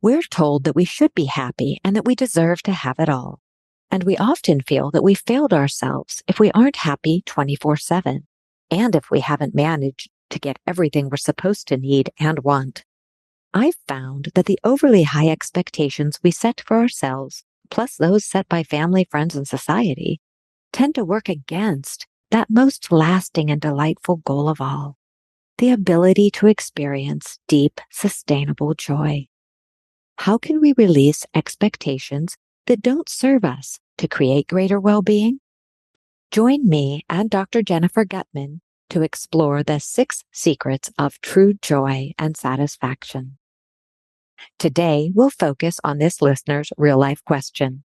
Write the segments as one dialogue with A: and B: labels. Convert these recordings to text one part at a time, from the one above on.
A: We're told that we should be happy and that we deserve to have it all. And we often feel that we failed ourselves if we aren't happy 24/7, and if we haven't managed to get everything we're supposed to need and want. I've found that the overly high expectations we set for ourselves, plus those set by family, friends, and society, tend to work against that most lasting and delightful goal of all, the ability to experience deep, sustainable joy. How can we release expectations that don't serve us to create greater well-being? Join me and Dr. Jennifer Guttman to explore the 6 secrets of true joy and satisfaction. Today, we'll focus on this listener's real-life question.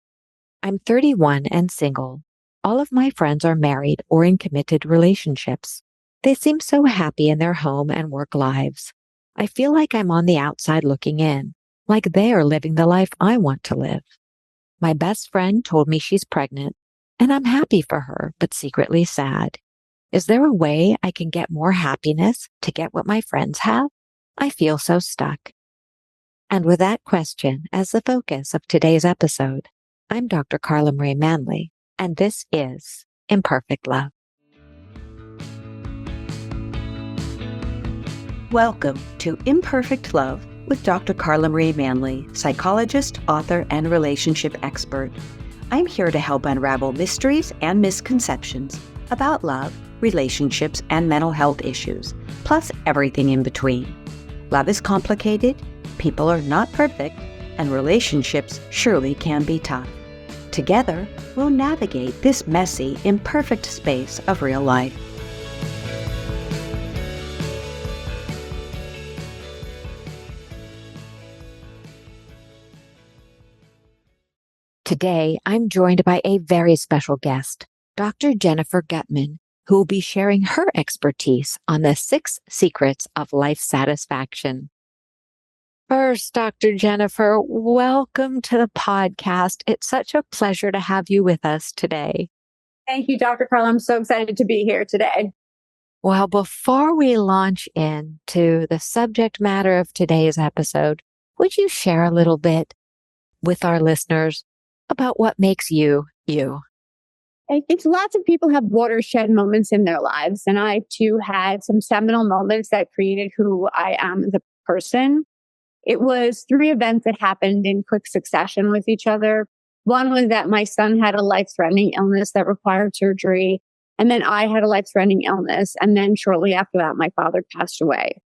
A: I'm 31 and single. All of my friends are married or in committed relationships. They seem so happy in their home and work lives. I feel like I'm on the outside looking in, like they are living the life I want to live. My best friend told me she's pregnant, and I'm happy for her, but secretly sad. Is there a way I can get more happiness to get what my friends have? I feel so stuck. And with that question as the focus of today's episode, I'm Dr. Carla Marie Manley, and this is Imperfect Love.
B: Welcome to Imperfect Love with Dr. Carla Marie Manley, psychologist, author, and relationship expert. I'm here to help unravel mysteries and misconceptions about love, relationships, and mental health issues, plus everything in between. Love is complicated, people are not perfect, and relationships surely can be tough. Together, we'll navigate this messy, imperfect space of real life.
A: Today, I'm joined by a very special guest, Dr. Jennifer Guttman, who will be sharing her expertise on the 6 secrets of life satisfaction. First, Dr. Jennifer, welcome to the podcast. It's such a pleasure to have you with us today.
C: Thank you, Dr. Carla. I'm so excited to be here today.
A: Well, before we launch into the subject matter of today's episode, would you share a little bit with our listeners about what makes you, you?
C: I think lots of people have watershed moments in their lives, and I too had some seminal moments that created who I am as a person. It was 3 events that happened in quick succession with each other. One was that my son had a life-threatening illness that required surgery, and then I had a life-threatening illness, and then shortly after that, my father passed away.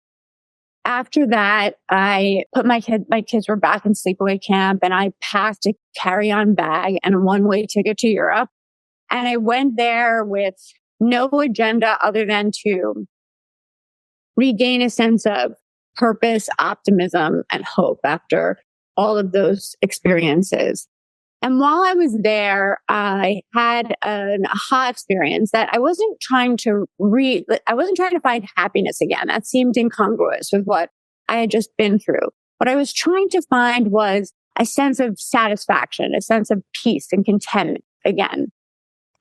C: After that, I put my kids were back in sleepaway camp, and I packed a carry-on bag and a one-way ticket to Europe. And I went there with no agenda other than to regain a sense of purpose, optimism, and hope after all of those experiences. And while I was there, I had an aha experience that I wasn't trying to find happiness again. That seemed incongruous with what I had just been through. What I was trying to find was a sense of satisfaction, a sense of peace and contentment again.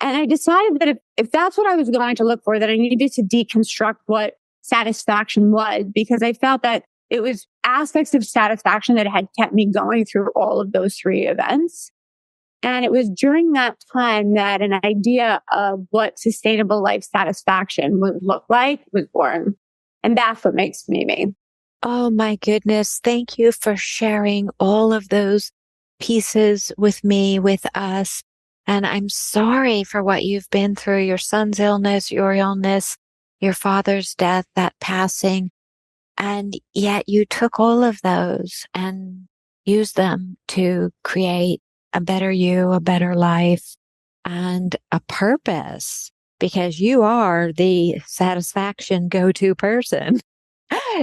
C: And I decided that if that's what I was going to look for, that I needed to deconstruct what satisfaction was, because I felt that it was aspects of satisfaction that had kept me going through all of those 3 events. And it was during that time that an idea of what sustainable life satisfaction would look like was born. And that's what makes me me.
A: Oh my goodness. Thank you for sharing all of those pieces with me, with us. And I'm sorry for what you've been through, your son's illness, your father's death, that passing. And yet you took all of those and used them to create a better you, a better life, and a purpose, because you are the satisfaction go-to person.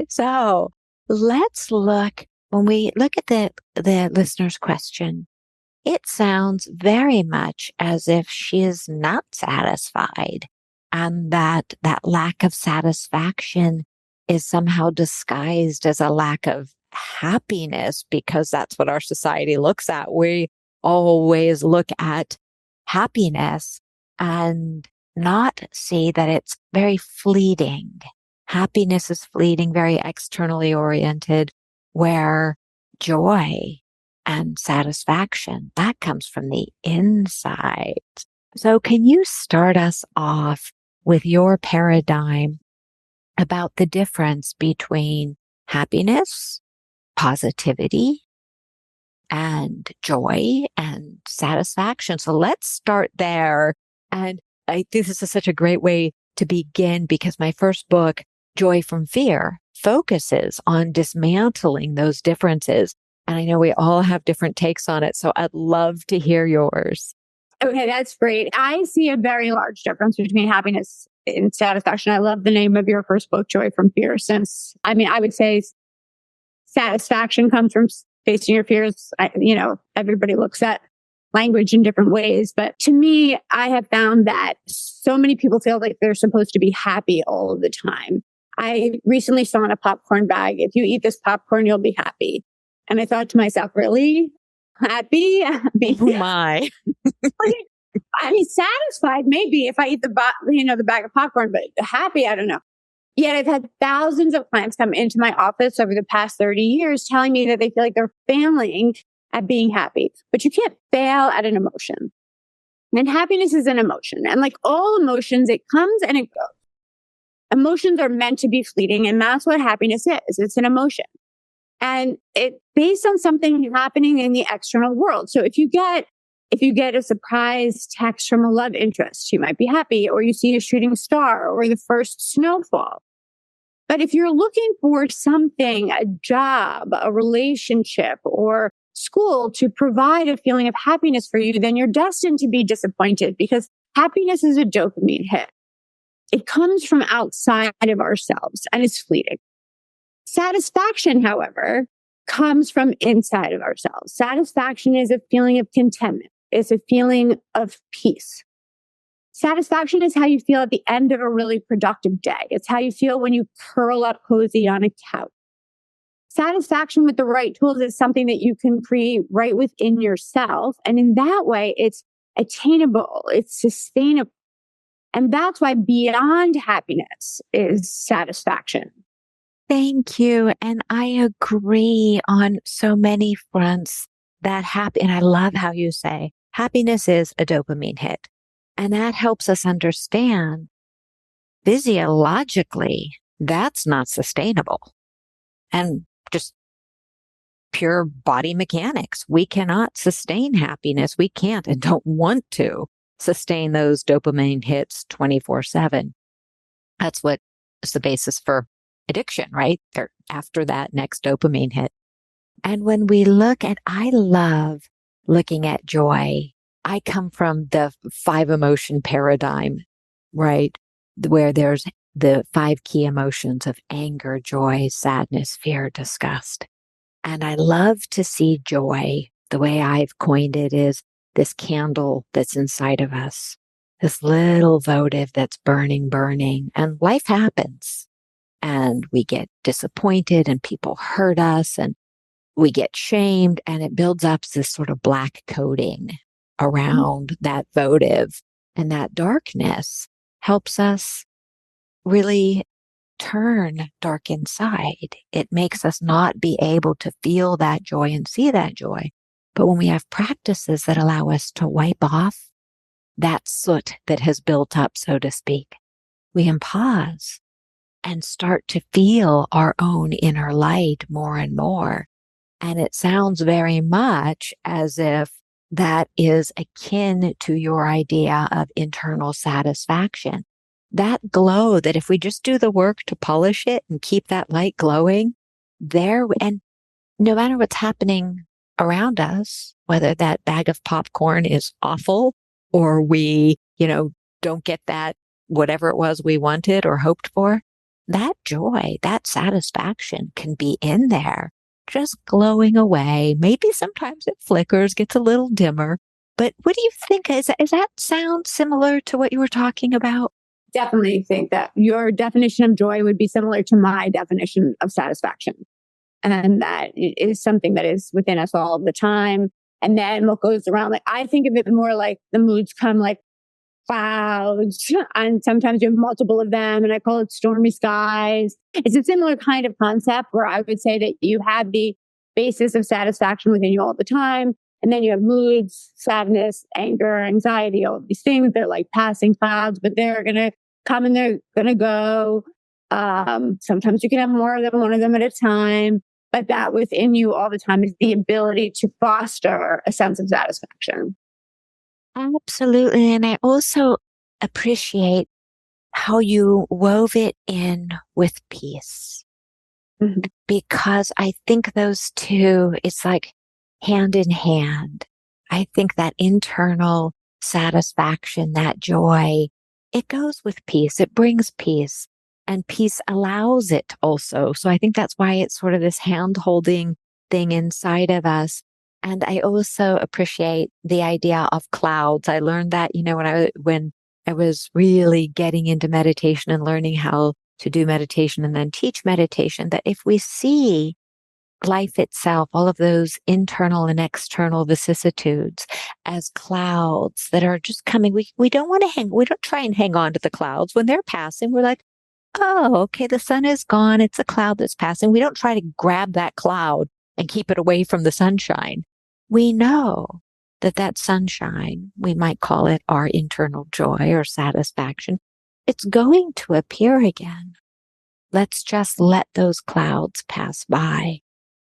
A: So let's look, when we look at the listener's question, it sounds very much as if she is not satisfied, and that lack of satisfaction is somehow disguised as a lack of happiness, because that's what our society looks at. We always look at happiness and not see that it's very fleeting. Happiness is fleeting, very externally oriented, where joy and satisfaction, that comes from the inside. So can you start us off with your paradigm about the difference between happiness, positivity, and joy and satisfaction? So let's start there. And I think this is such a great way to begin because my first book, Joy from Fear, focuses on dismantling those differences. And I know we all have different takes on it. So I'd love to hear yours.
C: Okay, that's great. I see a very large difference between happiness and satisfaction. I love the name of your first book, Joy from Fear, since, I would say satisfaction comes from facing your fears. Everybody looks at language in different ways. But to me, I have found that so many people feel like they're supposed to be happy all of the time. I recently saw in a popcorn bag, if you eat this popcorn, you'll be happy. And I thought to myself, really? Happy?
A: Oh my.
C: Satisfied maybe if I eat the bag of popcorn, but happy, I don't know. Yet I've had thousands of clients come into my office over the past 30 years telling me that they feel like they're failing at being happy, but you can't fail at an emotion. And happiness is an emotion. And like all emotions, it comes and it goes. Emotions are meant to be fleeting. And that's what happiness is. It's an emotion. And it's based on something happening in the external world. So if you get a surprise text from a love interest, you might be happy, or you see a shooting star or the first snowfall. But if you're looking for something, a job, a relationship, or school to provide a feeling of happiness for you, then you're destined to be disappointed because happiness is a dopamine hit. It comes from outside of ourselves and it's fleeting. Satisfaction, however, comes from inside of ourselves. Satisfaction is a feeling of contentment. It's a feeling of peace. Satisfaction is how you feel at the end of a really productive day. It's how you feel when you curl up cozy on a couch. Satisfaction with the right tools is something that you can create right within yourself. And in that way, it's attainable, it's sustainable. And that's why beyond happiness is satisfaction.
A: Thank you. And I agree on so many fronts that and I love how you say happiness is a dopamine hit. And that helps us understand physiologically that's not sustainable. And just pure body mechanics. We cannot sustain happiness. We can't and don't want to sustain those dopamine hits 24/7. That's what is the basis for addiction, right? They're after that next dopamine hit. And when we I love looking at joy. I come from the 5 emotion paradigm, right? Where there's the 5 key emotions of anger, joy, sadness, fear, disgust. And I love to see joy. The way I've coined it is this candle that's inside of us, this little votive that's burning, and life happens. And we get disappointed and people hurt us and we get shamed and it builds up this sort of black coating around that votive. And that darkness helps us really turn dark inside. It makes us not be able to feel that joy and see that joy. But when we have practices that allow us to wipe off that soot that has built up, so to speak, we can pause and start to feel our own inner light more and more. And it sounds very much as if that is akin to your idea of internal satisfaction. That glow that if we just do the work to polish it and keep that light glowing there, and no matter what's happening around us, whether that bag of popcorn is awful or we, don't get that, whatever it was we wanted or hoped for, that joy, that satisfaction can be in there, just glowing away. Maybe sometimes it flickers, gets a little dimmer. But what do you think? Is that sound similar to what you were talking about?
C: Definitely think that your definition of joy would be similar to my definition of satisfaction. And that is something that is within us all the time. And then what goes around, like, I think of it more like the moods come like clouds, and sometimes you have multiple of them. And I call it stormy skies. It's a similar kind of concept where I would say that you have the basis of satisfaction within you all the time. And then you have moods, sadness, anger, anxiety, all of these things. They're like passing clouds, but they're going to come and they're going to go. Sometimes you can have more than one of them at a time, but that within you all the time is the ability to foster a sense of satisfaction.
A: Absolutely. And I also appreciate how you wove it in with peace.
C: Mm-hmm.
A: Because I think those two, it's like hand in hand. I think that internal satisfaction, that joy, it goes with peace. It brings peace, and peace allows it also. So I think that's why it's sort of this hand holding thing inside of us. And I also appreciate the idea of clouds. I learned that, when I was really getting into meditation and learning how to do meditation and then teach meditation, that if we see life itself, all of those internal and external vicissitudes as clouds that are just coming, we don't try and hang on to the clouds when they're passing. We're like, oh, okay, the sun is gone. It's a cloud that's passing. We don't try to grab that cloud and keep it away from the sunshine. We know that sunshine, we might call it our internal joy or satisfaction, it's going to appear again. Let's just let those clouds pass by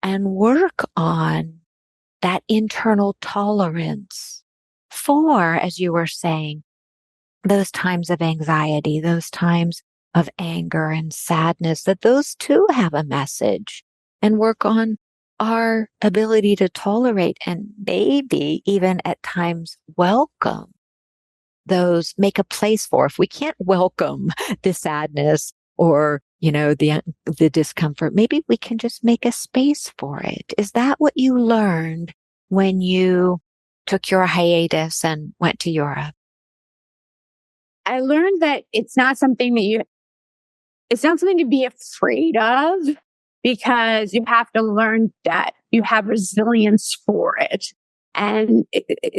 A: and work on that internal tolerance for, as you were saying, those times of anxiety, those times of anger and sadness, that those too have a message, and work on our ability to tolerate and maybe even at times welcome those, make a place for. If we can't welcome the sadness or, the discomfort, maybe we can just make a space for it. Is that what you learned when you took your hiatus and went to Europe?
C: I learned that it's not something to be afraid of, because you have to learn that you have resilience for it. And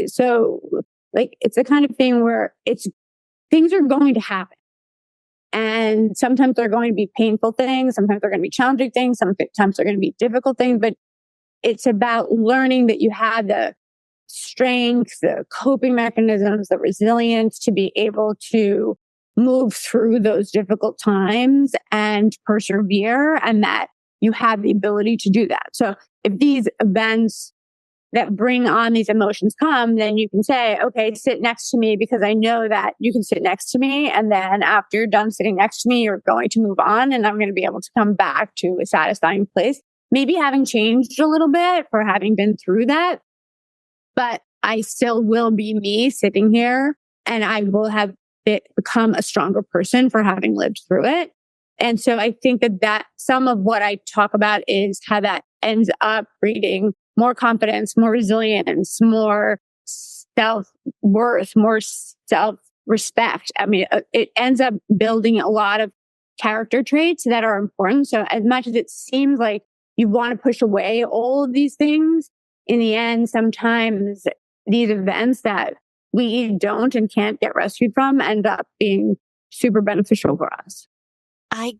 C: so it's the kind of thing where things are going to happen. And sometimes they're going to be painful things. Sometimes they're going to be challenging things. Sometimes they're going to be difficult things, but it's about learning that you have the strength, the coping mechanisms, the resilience to be able to move through those difficult times and persevere, and that you have the ability to do that. So if these events that bring on these emotions come, then you can say, okay, sit next to me, because I know that you can sit next to me. And then after you're done sitting next to me, you're going to move on, and I'm going to be able to come back to a satisfying place. Maybe having changed a little bit for having been through that, but I still will be me sitting here, and I will have become a stronger person for having lived through it. And so I think that some of what I talk about is how that ends up breeding more confidence, more resilience, more self-worth, more self-respect. I mean, it ends up building a lot of character traits that are important. So as much as it seems like you want to push away all of these things, in the end, sometimes these events that we don't and can't get rescued from end up being super beneficial for us.
A: I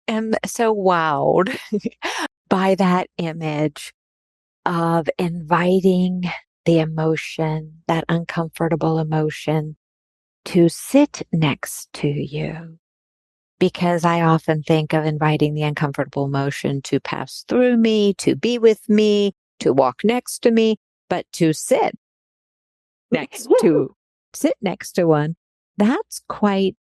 A: am so wowed by that image of inviting the emotion, that uncomfortable emotion, to sit next to you. Because I often think of inviting the uncomfortable emotion to pass through me, to be with me, to walk next to me, but to sit next to one. That's quite,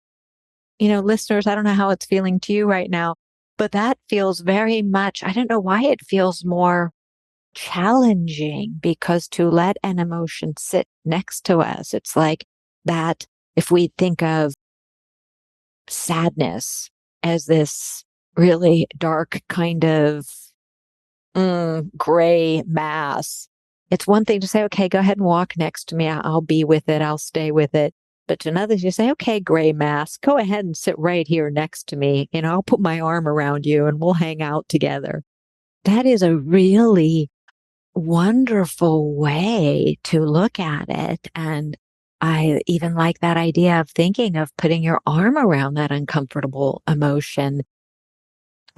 A: listeners, I don't know how it's feeling to you right now, but that feels very much, I don't know why it feels more challenging, because to let an emotion sit next to us, it's like that. If we think of sadness as this really dark kind of gray mass, it's one thing to say, okay, go ahead and walk next to me. I'll be with it. I'll stay with it. But to others, you say, okay, gray mass, go ahead and sit right here next to me. I'll put my arm around you and we'll hang out together. That is a really wonderful way to look at it. And I even like that idea of thinking of putting your arm around that uncomfortable emotion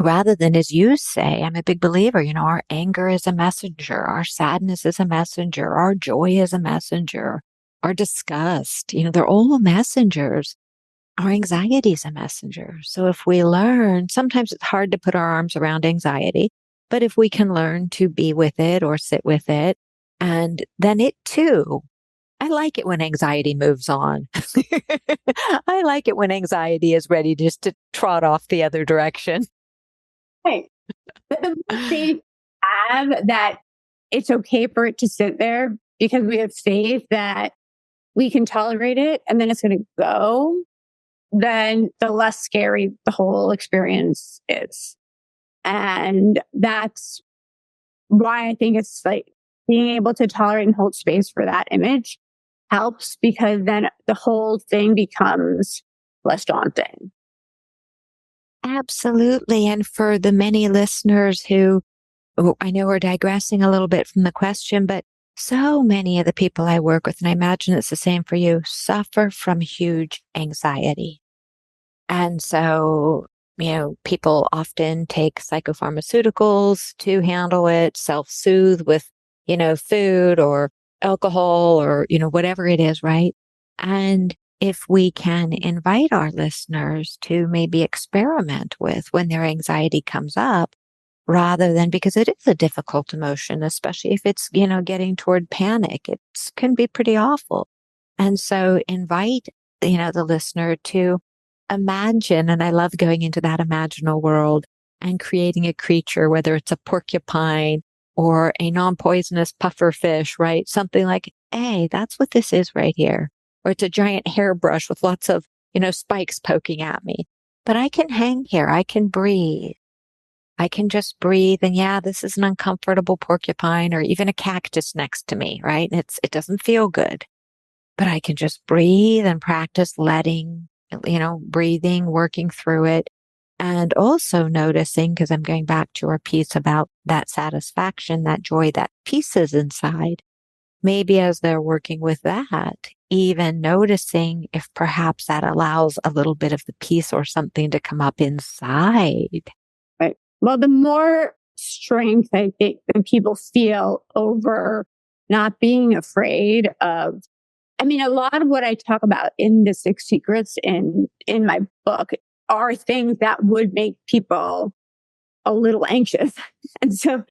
A: rather than, as you say, I'm a big believer, our anger is a messenger, our sadness is a messenger, our joy is a messenger, our disgust, they're all messengers. Our anxiety is a messenger. So if we learn, sometimes it's hard to put our arms around anxiety, but if we can learn to be with it or sit with it, and then it too, I like it when anxiety moves on. I like it when anxiety is ready just to trot off the other direction.
C: Right. But the more faith we have that it's okay for it to sit there because we have faith that we can tolerate it and then it's going to go, then the less scary the whole experience is. And that's why I think it's like being able to tolerate and hold space for that image helps, because then the whole thing becomes less daunting.
A: Absolutely. And for the many listeners who, I know we're digressing a little bit from the question, but so many of the people I work with, and I imagine it's the same for you, suffer from huge anxiety. And so, people often take psychopharmaceuticals to handle it, self-soothe with, food or alcohol or, whatever it is, right? And if we can invite our listeners to maybe experiment with when their anxiety comes up, rather than, because it is a difficult emotion, especially if it's, getting toward panic, it can be pretty awful. And so invite, the listener to imagine, and I love going into that imaginal world and creating a creature, whether it's a porcupine or a non-poisonous puffer fish, right? Something like, hey, that's what this is right here. Or it's a giant hairbrush with lots of, spikes poking at me. But I can hang here. I can breathe. I can just breathe. And yeah, this is an uncomfortable porcupine or even a cactus next to me, right? It doesn't feel good, but I can just breathe and practice letting, breathing, working through it. And also noticing, because I'm going back to our piece about that satisfaction, that joy, that peace is inside. Maybe as they're working with that, even noticing if perhaps that allows a little bit of the peace or something to come up inside.
C: Right. Well, the more strength I think that people feel over not being afraid of, I mean, a lot of what I talk about in the Six Secrets in my book are things that would make people a little anxious. And so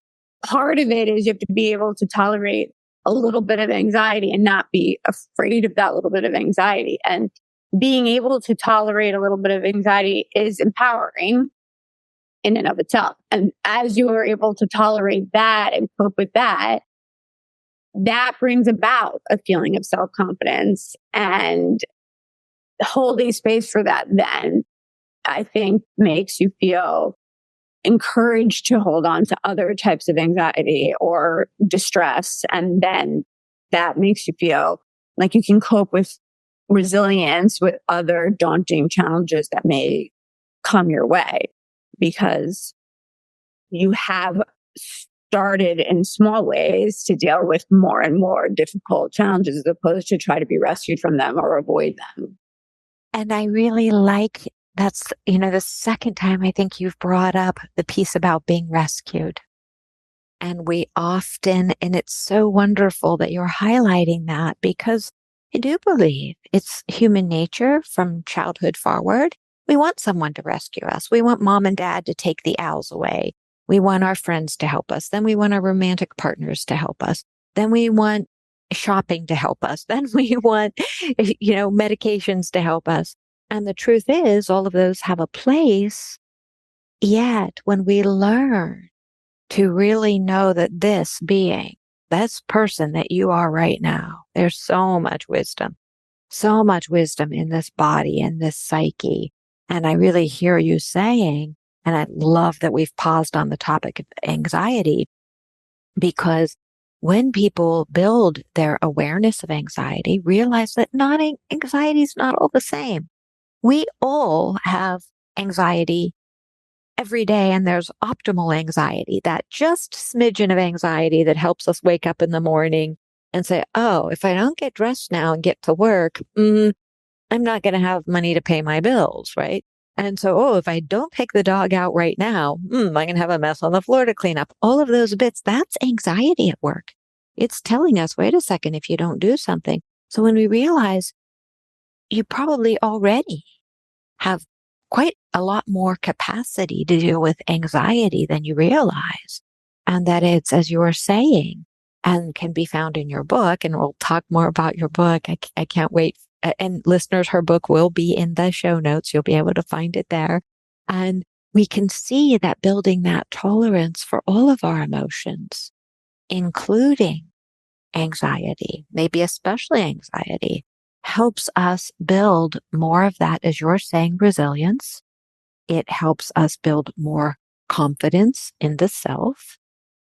C: part of it is you have to be able to tolerate a little bit of anxiety and not be afraid of that little bit of anxiety. And being able to tolerate a little bit of anxiety is empowering in and of itself. And as you are able to tolerate that and cope with that, that brings about a feeling of self-confidence, and holding space for that then I think makes you feel encouraged to hold on to other types of anxiety or distress. And then that makes you feel like you can cope with resilience with other daunting challenges that may come your way, because you have started in small ways to deal with more and more difficult challenges as opposed to try to be rescued from them or avoid them.
A: And I really like that's, the second time I think you've brought up the piece about being rescued. And we often, and it's so wonderful that you're highlighting that, because I do believe it's human nature from childhood forward. We want someone to rescue us. We want mom and dad to take the owls away. We want our friends to help us. Then we want our romantic partners to help us. Then we want shopping to help us. Then we want, medications to help us. And the truth is, all of those have a place. Yet when we learn to really know that this being, this person that you are right now, there's so much wisdom in this body and this psyche. And I really hear you saying, and I love that we've paused on the topic of anxiety, because when people build their awareness of anxiety, realize that anxiety is not all the same. We all have anxiety every day, and there's optimal anxiety, that just smidgen of anxiety that helps us wake up in the morning and say, oh, if I don't get dressed now and get to work, I'm not going to have money to pay my bills, right? And so, oh, if I don't take the dog out right now, I'm going to have a mess on the floor to clean up. All of those bits, that's anxiety at work. It's telling us, wait a second, if you don't do something. So when we realize you probably already have quite a lot more capacity to deal with anxiety than you realize. And that it's, as you were saying, and can be found in your book. And we'll talk more about your book. I can't wait. And listeners, her book will be in the show notes. You'll be able to find it there. And we can see that building that tolerance for all of our emotions, including anxiety, maybe especially anxiety, helps us build more of that, as you're saying, resilience. It helps us build more confidence in the self,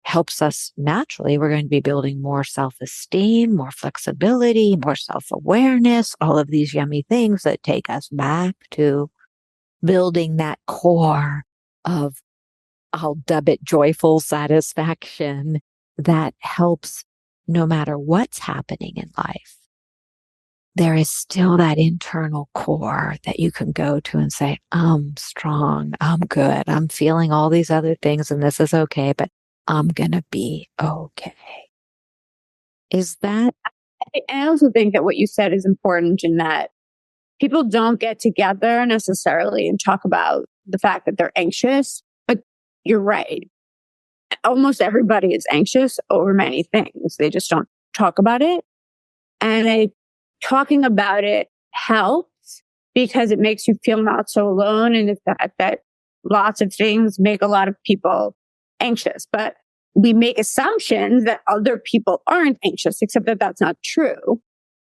A: helps us naturally. We're going to be building more self-esteem, more flexibility, more self-awareness, all of these yummy things that take us back to building that core of, I'll dub it, joyful satisfaction that helps no matter what's happening in life. There is still that internal core that you can go to and say, I'm strong, I'm good, I'm feeling all these other things and this is okay, but I'm going to be okay. Is that?
C: I also think that what you said is important in that people don't get together necessarily and talk about the fact that they're anxious, but you're right. Almost everybody is anxious over many things. They just don't talk about it. And talking about it helps because it makes you feel not so alone. And the fact that lots of things make a lot of people anxious, but we make assumptions that other people aren't anxious, except that that's not true.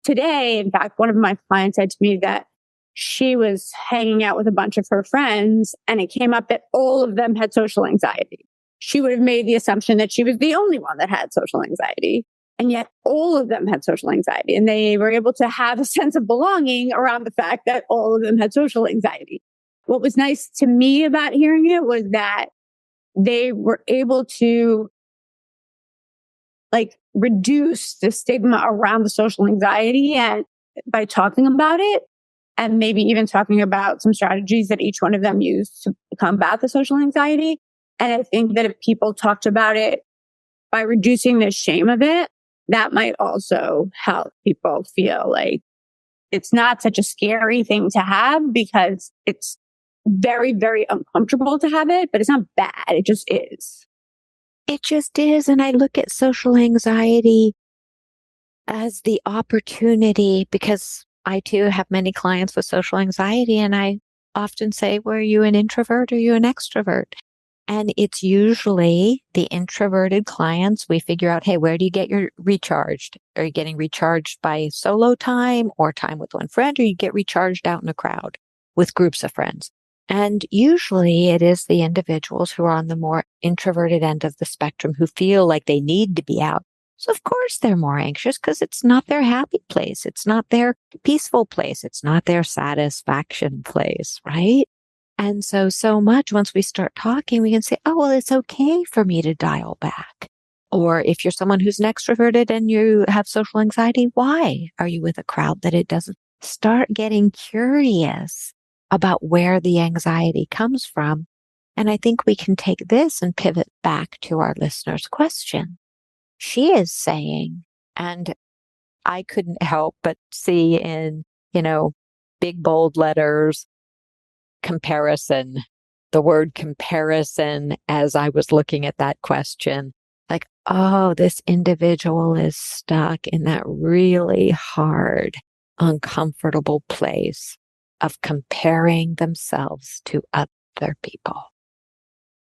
C: Today, in fact, one of my clients said to me that she was hanging out with a bunch of her friends and it came up that all of them had social anxiety. She would have made the assumption that she was the only one that had social anxiety. And yet all of them had social anxiety and they were able to have a sense of belonging around the fact that all of them had social anxiety. What was nice to me about hearing it was that they were able to reduce the stigma around the social anxiety and by talking about it and maybe even talking about some strategies that each one of them used to combat the social anxiety. And I think that if people talked about it by reducing the shame of it, that might also help people feel like it's not such a scary thing to have because it's very, very uncomfortable to have it, but it's not bad. It just is.
A: It just is. And I look at social anxiety as the opportunity because I too have many clients with social anxiety. And I often say, were you an introvert or are you an extrovert? And it's usually the introverted clients. We figure out, hey, where do you get your recharged? Are you getting recharged by solo time or time with one friend, or you get recharged out in a crowd with groups of friends? And usually it is the individuals who are on the more introverted end of the spectrum who feel like they need to be out. So of course they're more anxious because it's not their happy place. It's not their peaceful place. It's not their satisfaction place, right? And so much once we start talking, we can say, oh, well, it's okay for me to dial back. Or if you're someone who's an extroverted and you have social anxiety, why are you with a crowd that it doesn't? Start getting curious about where the anxiety comes from. And I think we can take this and pivot back to our listener's question. She is saying, and I couldn't help but see in, big bold letters, comparison, the word comparison as I was looking at that question, like, oh, this individual is stuck in that really hard, uncomfortable place of comparing themselves to other people.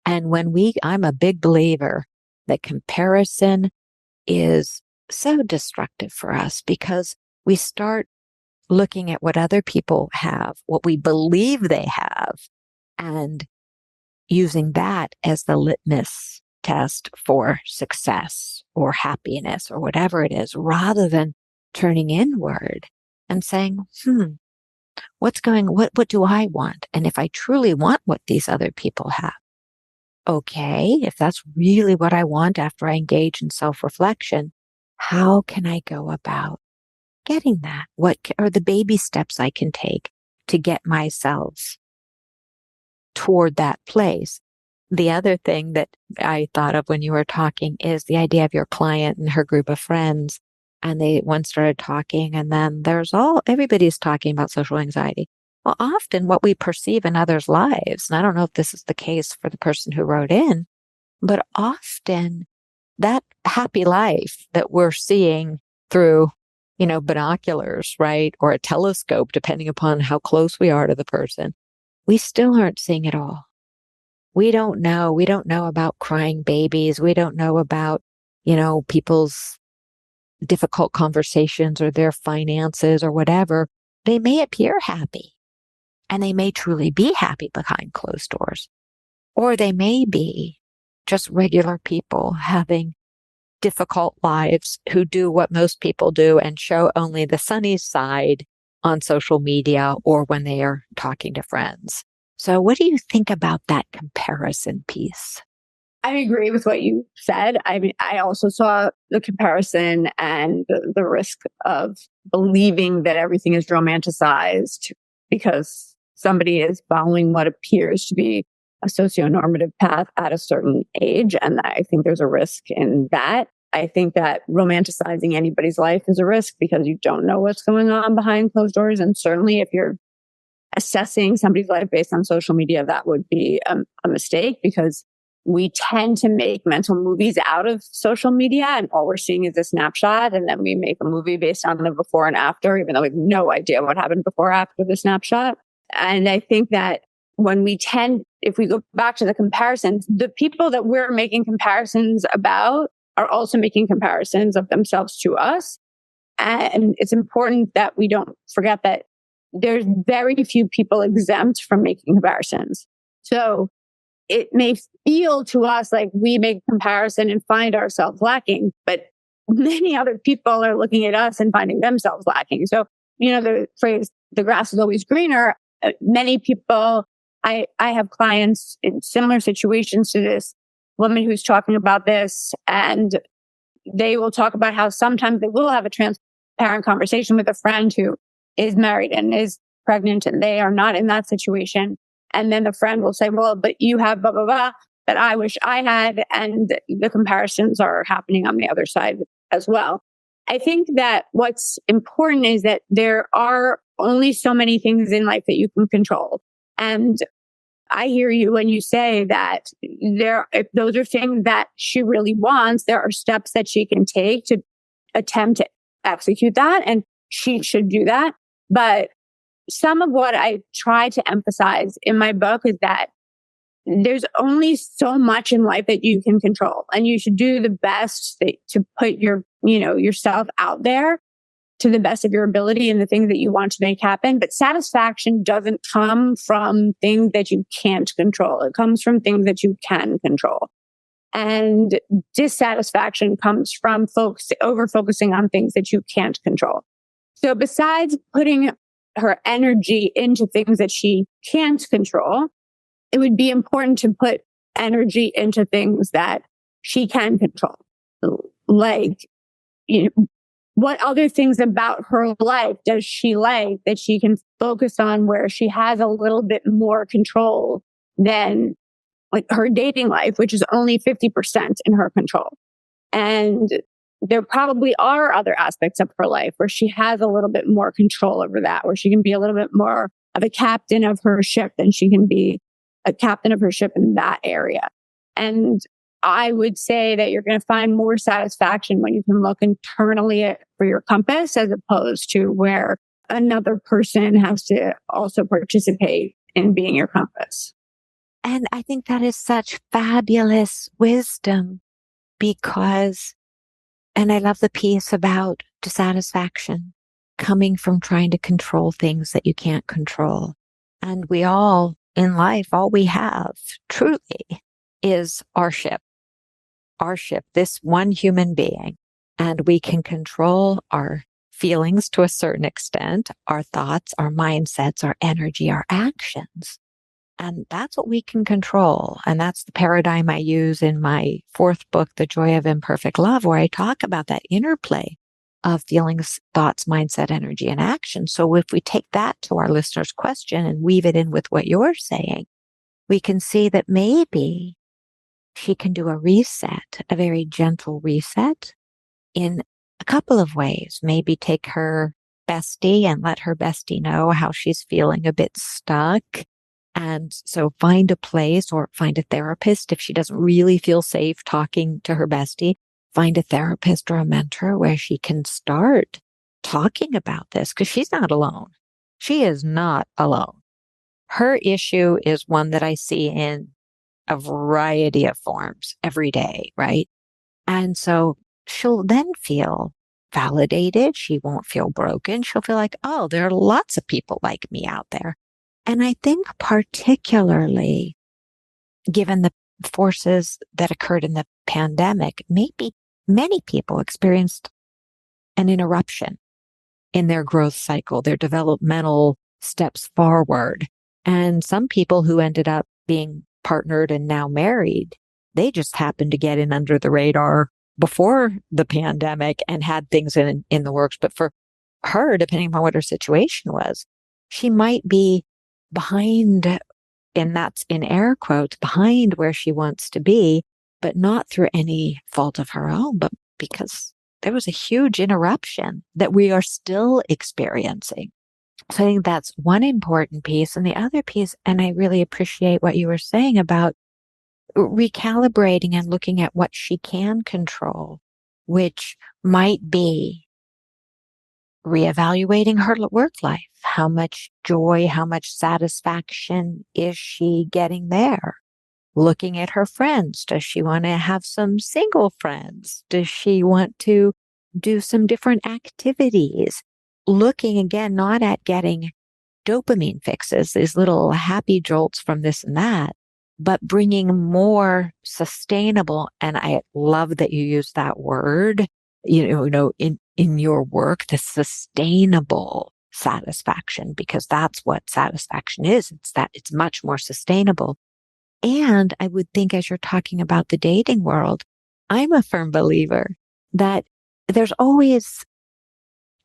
A: And I'm a big believer that comparison is so destructive for us because we start looking at what other people have, what we believe they have, and using that as the litmus test for success or happiness or whatever it is, rather than turning inward and saying, what do I want? And if I truly want what these other people have, okay, if that's really what I want after I engage in self-reflection, how can I go about getting that? What are the baby steps I can take to get myself toward that place. The other thing that I thought of when you were talking is the idea of your client and her group of friends. And they once started talking, and then everybody's talking about social anxiety. Well, often what we perceive in others' lives, and I don't know if this is the case for the person who wrote in, but often that happy life that we're seeing through, binoculars, right? Or a telescope, depending upon how close we are to the person, we still aren't seeing it all. We don't know. We don't know about crying babies. We don't know about, people's difficult conversations or their finances or whatever. They may appear happy and they may truly be happy behind closed doors, or they may be just regular people having difficult lives who do what most people do and show only the sunny side on social media or when they are talking to friends. So what do you think about that comparison piece?
C: I agree with what you said. I mean, I also saw the comparison and the risk of believing that everything is romanticized because somebody is following what appears to be a socio-normative path at a certain age. And I think there's a risk in that. I think that romanticizing anybody's life is a risk because you don't know what's going on behind closed doors. And certainly if you're assessing somebody's life based on social media, that would be a mistake because we tend to make mental movies out of social media and all we're seeing is a snapshot. And then we make a movie based on the before and after, even though we have no idea what happened before or after the snapshot. And I think that if we go back to the comparisons, the people that we're making comparisons about are also making comparisons of themselves to us. And it's important that we don't forget that there's very few people exempt from making comparisons. So it may feel to us like we make a comparison and find ourselves lacking, but many other people are looking at us and finding themselves lacking. So, the phrase, the grass is always greener, many people, I have clients in similar situations to this woman who's talking about this, and they will talk about how sometimes they will have a transparent conversation with a friend who is married and is pregnant and they are not in that situation. And then the friend will say, well, but you have blah, blah, blah that I wish I had. And the comparisons are happening on the other side as well. I think that what's important is that there are only so many things in life that you can control. And I hear you when you say that if those are things that she really wants, there are steps that she can take to attempt to execute that. And she should do that. But some of what I try to emphasize in my book is that there's only so much in life that you can control, and you should do the best to put yourself out there to the best of your ability and the things that you want to make happen. But satisfaction doesn't come from things that you can't control. It comes from things that you can control. And dissatisfaction comes from over focusing on things that you can't control. So besides putting her energy into things that she can't control, it would be important to put energy into things that she can control. Like, what other things about her life does she like that she can focus on where she has a little bit more control than like her dating life, which is only 50% in her control. And there probably are other aspects of her life where she has a little bit more control over that, where she can be a little bit more of a captain of her ship than she can be a captain of her ship in that area. And I would say that you're going to find more satisfaction when you can look internally for your compass as opposed to where another person has to also participate in being your compass.
A: And I think that is such fabulous wisdom because, and I love the piece about dissatisfaction coming from trying to control things that you can't control. And we all in life, all we have truly is our ship, this one human being. And we can control our feelings to a certain extent, our thoughts, our mindsets, our energy, our actions. And that's what we can control. And that's the paradigm I use in my fourth book, The Joy of Imperfect Love, where I talk about that interplay of feelings, thoughts, mindset, energy, and action. So if we take that to our listener's question and weave it in with what you're saying, we can see that maybe she can do a reset, a very gentle reset in a couple of ways. Maybe take her bestie and let her bestie know how she's feeling a bit stuck. And so find a place or find a therapist if she doesn't really feel safe talking to her bestie. Find a therapist or a mentor where she can start talking about this because she's not alone. She is not alone. Her issue is one that I see in a variety of forms every day, right? And so she'll then feel validated. She won't feel broken. She'll feel like, oh, there are lots of people like me out there. And I think particularly given the forces that occurred in the pandemic, maybe many people experienced an interruption in their growth cycle, their developmental steps forward. And some people who ended up being partnered and now married, they just happened to get in under the radar before the pandemic and had things in the works. But for her, depending upon what her situation was, she might be behind, and that's in air quotes, behind where she wants to be, but not through any fault of her own, but because there was a huge interruption that we are still experiencing. So I think that's one important piece. And the other piece, and I really appreciate what you were saying about recalibrating and looking at what she can control, which might be reevaluating her work life. How much joy, how much satisfaction is she getting there? Looking at her friends. Does she want to have some single friends? Does she want to do some different activities? Looking again, not at getting dopamine fixes, these little happy jolts from this and that, but bringing more sustainable. And I love that you use that word, in your work, the sustainable satisfaction, because that's what satisfaction is. It's much more sustainable. And I would think as you're talking about the dating world, I'm a firm believer that there's always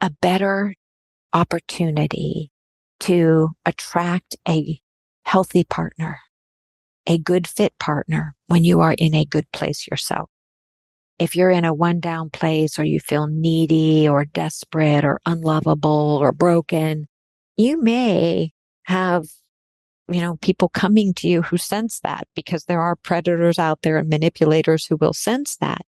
A: a better opportunity to attract a healthy partner, a good fit partner when you are in a good place yourself. If you're in a one down place or you feel needy or desperate or unlovable or broken, you may have people coming to you who sense that, because there are predators out there and manipulators who will sense that.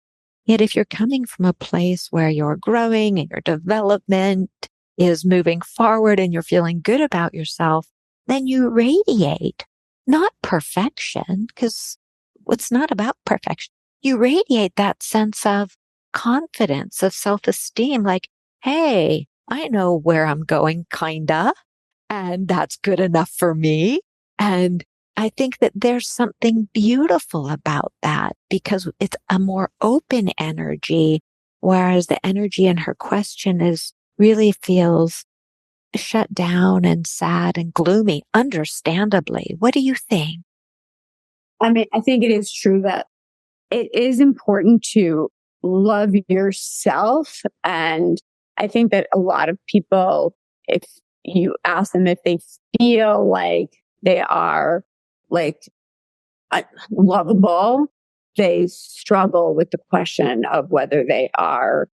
A: Yet if you're coming from a place where you're growing and your development is moving forward and you're feeling good about yourself, then you radiate, not perfection, because it's not about perfection. You radiate that sense of confidence, of self-esteem, like, hey, I know where I'm going, kinda, and that's good enough for me. And I think that there's something beautiful about that because it's a more open energy, whereas the energy in her question really feels shut down and sad and gloomy, understandably. What do you think?
C: I mean, I think it is true that it is important to love yourself. And I think that a lot of people, if you ask them if they feel like they are like lovable, they struggle with the question of whether they are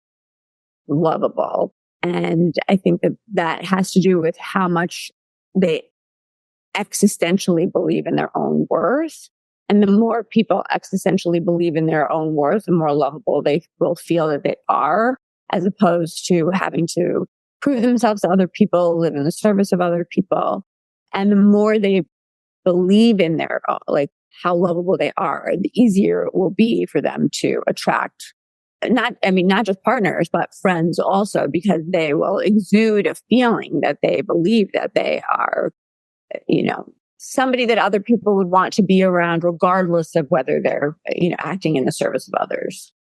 C: lovable. And I think that that has to do with how much they existentially believe in their own worth. And the more people existentially believe in their own worth, the more lovable they will feel that they are, as opposed to having to prove themselves to other people, live in the service of other people. And the more they believe in their, like, how lovable they are, the easier it will be for them to attract not just partners, but friends also, because they will exude a feeling that they believe that they are, somebody that other people would want to be around, regardless of whether they're, acting in the service of others.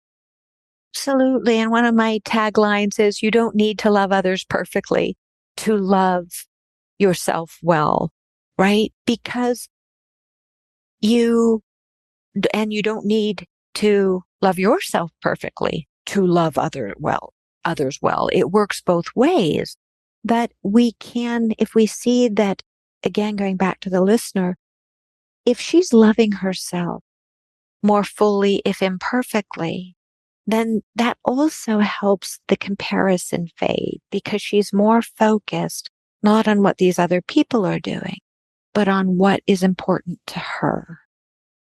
A: Absolutely. And one of my taglines is you don't need to love others perfectly to love yourself well, right? Because you don't need to love yourself perfectly to love others well. It works both ways. But we can, if we see that, again, going back to the listener, if she's loving herself more fully, if imperfectly, then that also helps the comparison fade because she's more focused not on what these other people are doing, but on what is important to her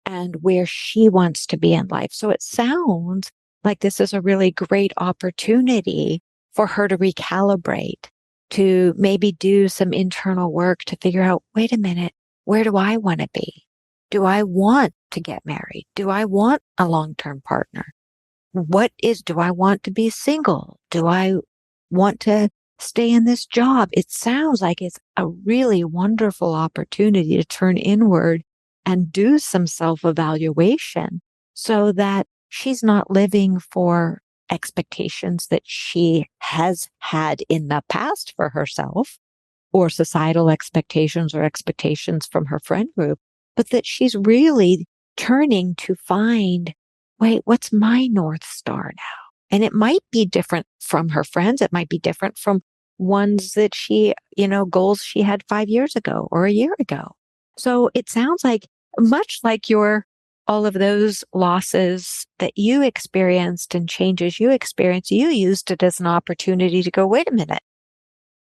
A: and where she wants to be in life. So it sounds like this is a really great opportunity for her to recalibrate, to maybe do some internal work to figure out, wait a minute, where do I want to be? Do I want to get married? Do I want a long-term partner? Do I want to be single? Do I want to stay in this job? It sounds like it's a really wonderful opportunity to turn inward and do some self-evaluation so that she's not living for expectations that she has had in the past for herself or societal expectations or expectations from her friend group, but that she's really turning to find, wait, what's my North Star now? And it might be different from her friends. It might be different from ones that goals she had 5 years ago or a year ago. So it sounds like much like all of those losses that you experienced and changes you experienced, you used it as an opportunity to go, wait a minute,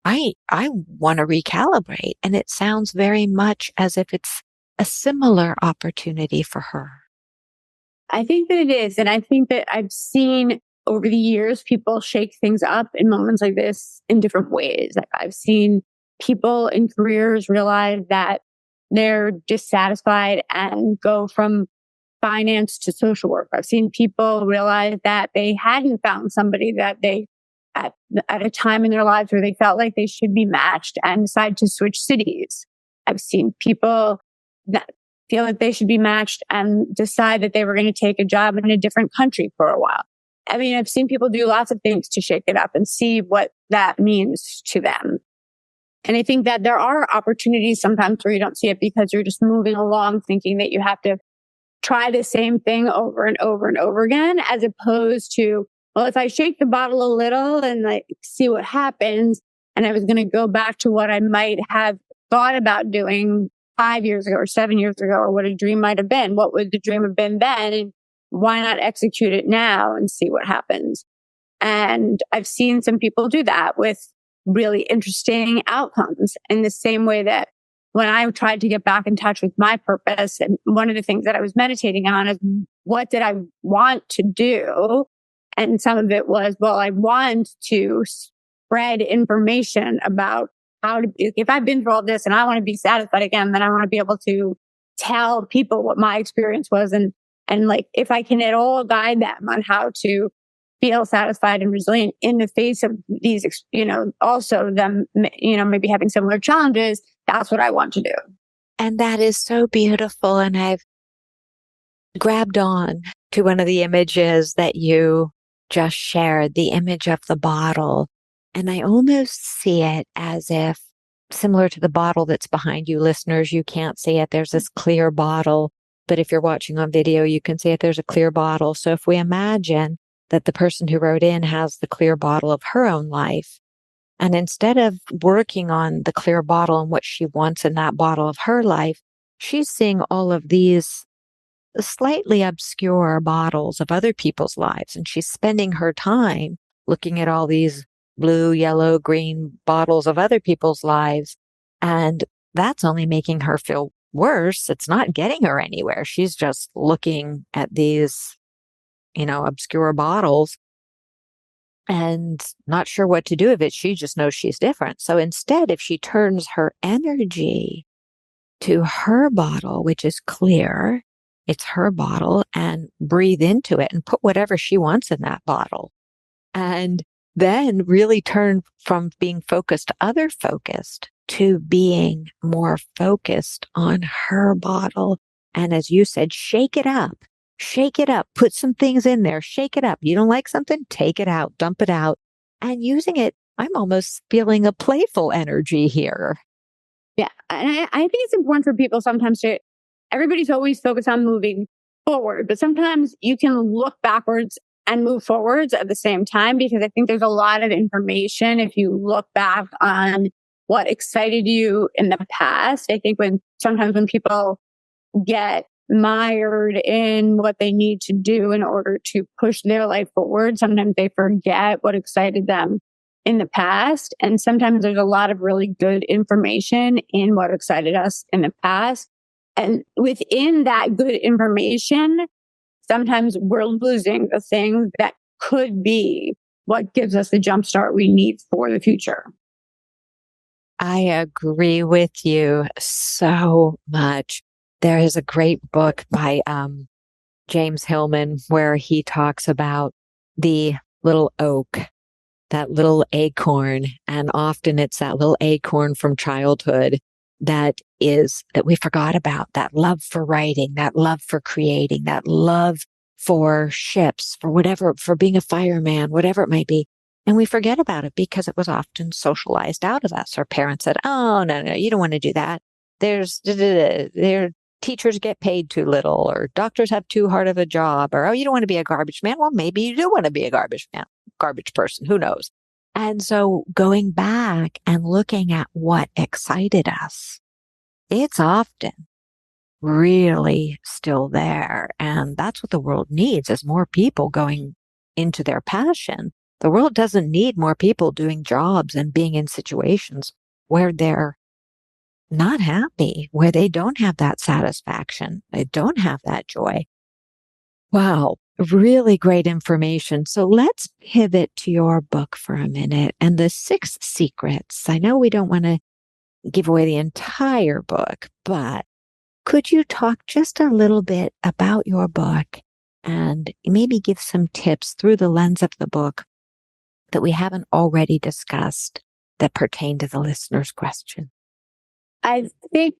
A: I want to recalibrate. And it sounds very much as if it's a similar opportunity for her.
C: I think that it is. And I think that I've seen over the years people shake things up in moments like this in different ways. Like I've seen people in careers realize that they're dissatisfied and go from finance to social work. I've seen people realize that they hadn't found somebody that they at a time in their lives where they felt like they should be matched and decide to switch cities. I've seen people that feel like they should be matched and decide that they were going to take a job in a different country for a while. I mean, I've seen people do lots of things to shake it up and see what that means to them. And I think that there are opportunities sometimes where you don't see it because you're just moving along thinking that you have to try the same thing over and over and over again, as opposed to, well, if I shake the bottle a little and like see what happens, and I was going to go back to what I might have thought about doing 5 years ago or 7 years ago, or what a dream might have been, what would the dream have been then? And why not execute it now and see what happens? And I've seen some people do that with really interesting outcomes in the same way that when I tried to get back in touch with my purpose, and one of the things that I was meditating on is what did I want to do? And some of it was, well, I want to spread information about how to, if I've been through all this and I want to be satisfied again, then I want to be able to tell people what my experience was. And like, if I can at all guide them on how to feel satisfied and resilient in the face of these, also them, maybe having similar challenges, that's what I want to do.
A: And that is so beautiful. And I've grabbed on to one of the images that you just shared, the image of the bottle. And I almost see it as if, similar to the bottle that's behind you, listeners, you can't see it. There's this clear bottle. But if you're watching on video, you can see it. There's a clear bottle. So if we imagine that the person who wrote in has the clear bottle of her own life, and instead of working on the clear bottle and what she wants in that bottle of her life, she's seeing all of these slightly obscure bottles of other people's lives. And she's spending her time looking at all these blue, yellow, green bottles of other people's lives. And that's only making her feel worse. It's not getting her anywhere. She's just looking at these, obscure bottles and not sure what to do with it. She just knows she's different. So instead, if she turns her energy to her bottle, which is clear, it's her bottle, and breathe into it and put whatever she wants in that bottle. And then really turn from being focused, other focused, to being more focused on her bottle. And as you said, shake it up. Shake it up. Put some things in there. Shake it up. You don't like something? Take it out. Dump it out. And using it, I'm almost feeling a playful energy here.
C: Yeah. And I think it's important for people sometimes everybody's always focused on moving forward, but sometimes you can look backwards and move forwards at the same time, because I think there's a lot of information if you look back on what excited you in the past. I think sometimes when people get mired in what they need to do in order to push their life forward. Sometimes they forget what excited them in the past. And sometimes there's a lot of really good information in what excited us in the past. And within that good information, sometimes we're losing the things that could be what gives us the jumpstart we need for the future.
A: I agree with you so much. There is a great book by James Hillman where he talks about the little oak, that little acorn. And often it's that little acorn from childhood that we forgot about, that love for writing, that love for creating, that love for ships, for whatever, for being a fireman, whatever it might be. And we forget about it because it was often socialized out of us. Our parents said, oh, no, you don't want to do that. Their teachers get paid too little, or doctors have too hard of a job, or, oh, you don't want to be a garbage man. Well, maybe you do want to be a garbage man, garbage person. Who knows? And so going back and looking at what excited us, it's often really still there. And that's what the world needs, is more people going into their passion. The world doesn't need more people doing jobs and being in situations where they're not happy, where they don't have that satisfaction. They don't have that joy. Wow. Really great information. So let's pivot to your book for a minute and the 6 secrets. I know we don't want to give away the entire book, but could you talk just a little bit about your book and maybe give some tips through the lens of the book that we haven't already discussed that pertain to the listener's question?
C: I think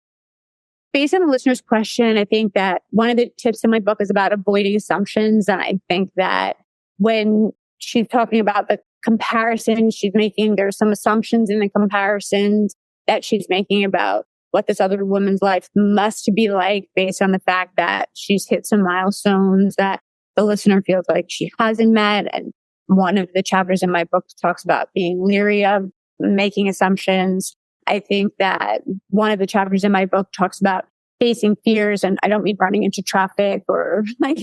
C: based on the listener's question, I think that one of the tips in my book is about avoiding assumptions. And I think that when she's talking about the comparison she's making, there's some assumptions in the comparisons that she's making about what this other woman's life must be like based on the fact that she's hit some milestones that the listener feels like she hasn't met. And one of the chapters in my book talks about being leery of making assumptions. I think that one of the chapters in my book talks about facing fears, and I don't mean running into traffic or like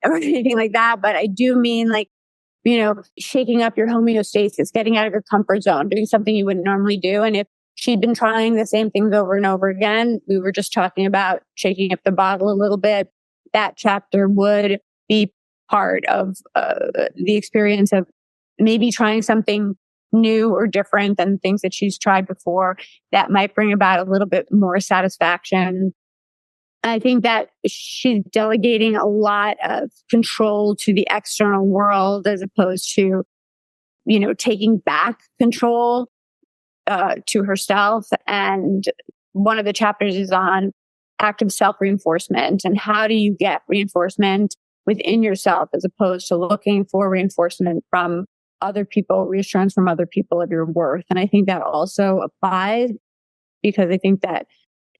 C: or anything like that, but I do mean like, shaking up your homeostasis, getting out of your comfort zone, doing something you wouldn't normally do. And if she'd been trying the same things over and over again, we were just talking about shaking up the bottle a little bit. That chapter would be part of the experience of maybe trying something new or different than things that she's tried before that might bring about a little bit more satisfaction. I think that she's delegating a lot of control to the external world as opposed to, taking back control to herself. And one of the chapters is on active self-reinforcement and how do you get reinforcement within yourself as opposed to looking for reinforcement from other people, reassurance from other people of your worth. And I think that also applies because I think that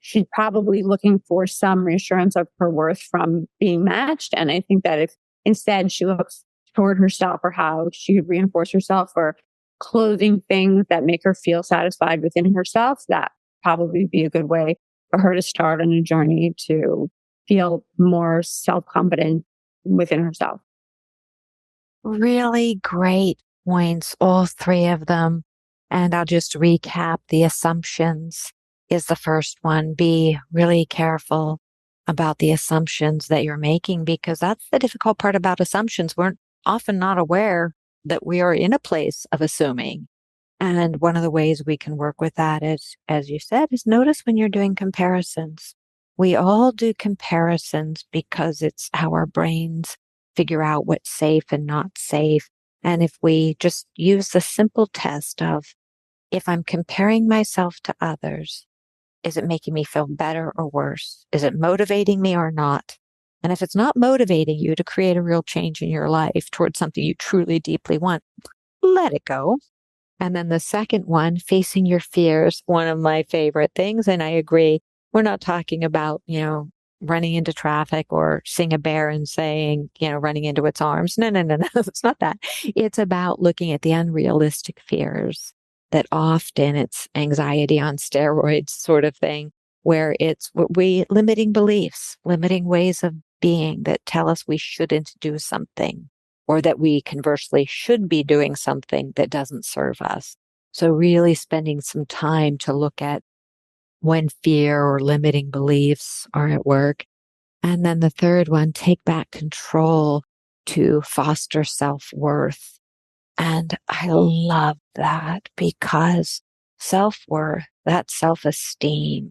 C: she's probably looking for some reassurance of her worth from being matched. And I think that if instead she looks toward herself or how she could reinforce herself or clothing things that make her feel satisfied within herself, that probably be a good way for her to start on a journey to feel more self-confident within herself.
A: Really great points, all 3 of them. And I'll just recap. The assumptions is the first one. Be really careful about the assumptions that you're making, because that's the difficult part about assumptions. We're often not aware that we are in a place of assuming. And one of the ways we can work with that is, as you said, is notice when you're doing comparisons. We all do comparisons because it's how our brains figure out what's safe and not safe. And if we just use the simple test of, if I'm comparing myself to others, is it making me feel better or worse? Is it motivating me or not? And if it's not motivating you to create a real change in your life towards something you truly deeply want, let it go. And then the second one, facing your fears, one of my favorite things. And I agree. We're not talking about, running into traffic or seeing a bear and saying, running into its arms. No. It's not that. It's about looking at the unrealistic fears that often it's anxiety on steroids sort of thing, where it's we limiting beliefs, limiting ways of being that tell us we shouldn't do something, or that we conversely should be doing something that doesn't serve us. So really spending some time to look at when fear or limiting beliefs are at work. And then the third one, take back control to foster self-worth. And I love that, because self-worth, that self-esteem,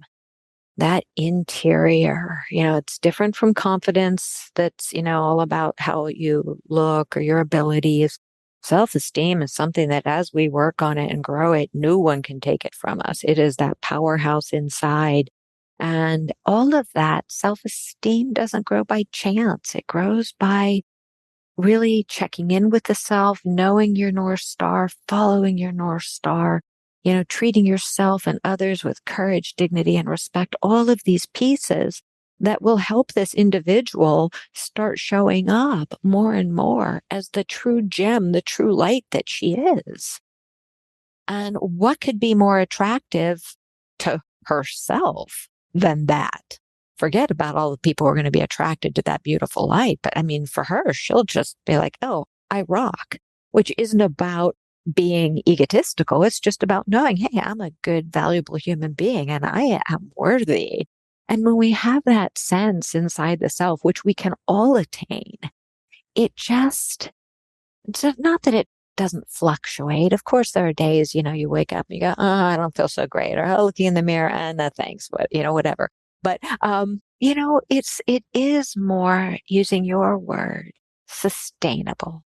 A: that interior, it's different from confidence. That's, all about how you look or your abilities. Self-esteem is something that as we work on it and grow it, no one can take it from us. It is that powerhouse inside. And all of that self-esteem doesn't grow by chance. It grows by really checking in with the self, knowing your North Star, following your North Star, treating yourself and others with courage, dignity, and respect. All of these pieces that will help this individual start showing up more and more as the true gem, the true light that she is. And what could be more attractive to herself than that? Forget about all the people who are going to be attracted to that beautiful light. But I mean, for her, she'll just be like, oh, I rock, which isn't about being egotistical. It's just about knowing, hey, I'm a good, valuable human being and I am worthy. And when we have that sense inside the self, which we can all attain, it's not that it doesn't fluctuate. Of course, there are days, you wake up and you go, oh, I don't feel so great. Or looking in the mirror and no thanks, whatever. But, it is more, using your word, sustainable.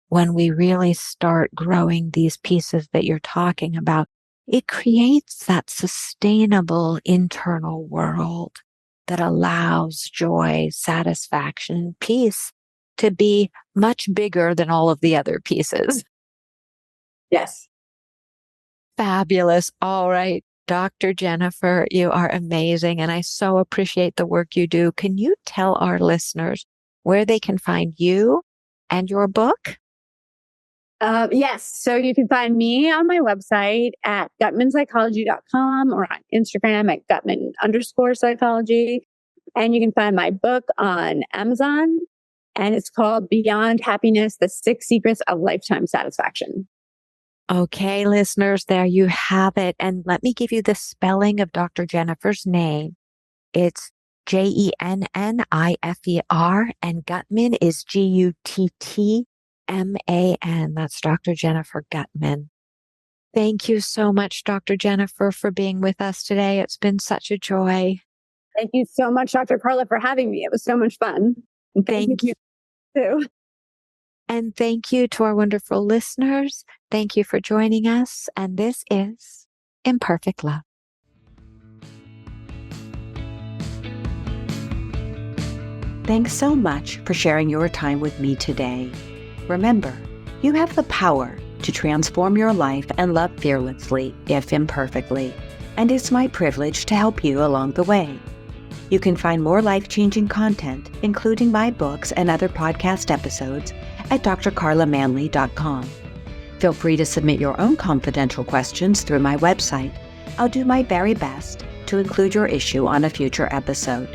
A: When we really start growing these pieces that you're talking about, it creates that sustainable internal world that allows joy, satisfaction, peace to be much bigger than all of the other pieces.
C: Yes.
A: Fabulous. All right. Dr. Jennifer, you are amazing, and I so appreciate the work you do. Can you tell our listeners where they can find you and your book?
C: Yes. So you can find me on my website at guttmanpsychology.com or on Instagram at Guttman_psychology. And you can find my book on Amazon, and it's called Beyond Happiness, The 6 Secrets of Lifetime Satisfaction.
A: Okay, listeners, there you have it. And let me give you the spelling of Dr. Jennifer's name. It's Jennifer, and Guttman is Guttman. That's Dr. Jennifer Guttman. Thank you so much, Dr. Jennifer, for being with us today. It's been such a joy.
C: Thank you so much, Dr. Carla, for having me. It was so much fun.
A: Thank you
C: too.
A: And thank you to our wonderful listeners. Thank you for joining us. And this is Imperfect Love.
B: Thanks so much for sharing your time with me today. Remember, you have the power to transform your life and love fearlessly, if imperfectly, and it's my privilege to help you along the way. You can find more life-changing content, including my books and other podcast episodes, at drcarlamanley.com. Feel free to submit your own confidential questions through my website. I'll do my very best to include your issue on a future episode.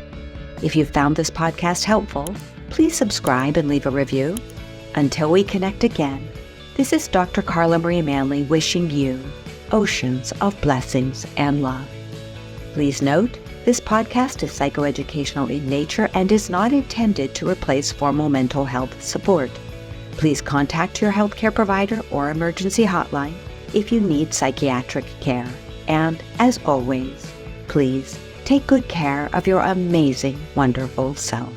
B: If you found this podcast helpful, please subscribe and leave a review. Until we connect again, this is Dr. Carla Marie Manley wishing you oceans of blessings and love. Please note, this podcast is psychoeducational in nature and is not intended to replace formal mental health support. Please contact your healthcare provider or emergency hotline if you need psychiatric care. And as always, please take good care of your amazing, wonderful self.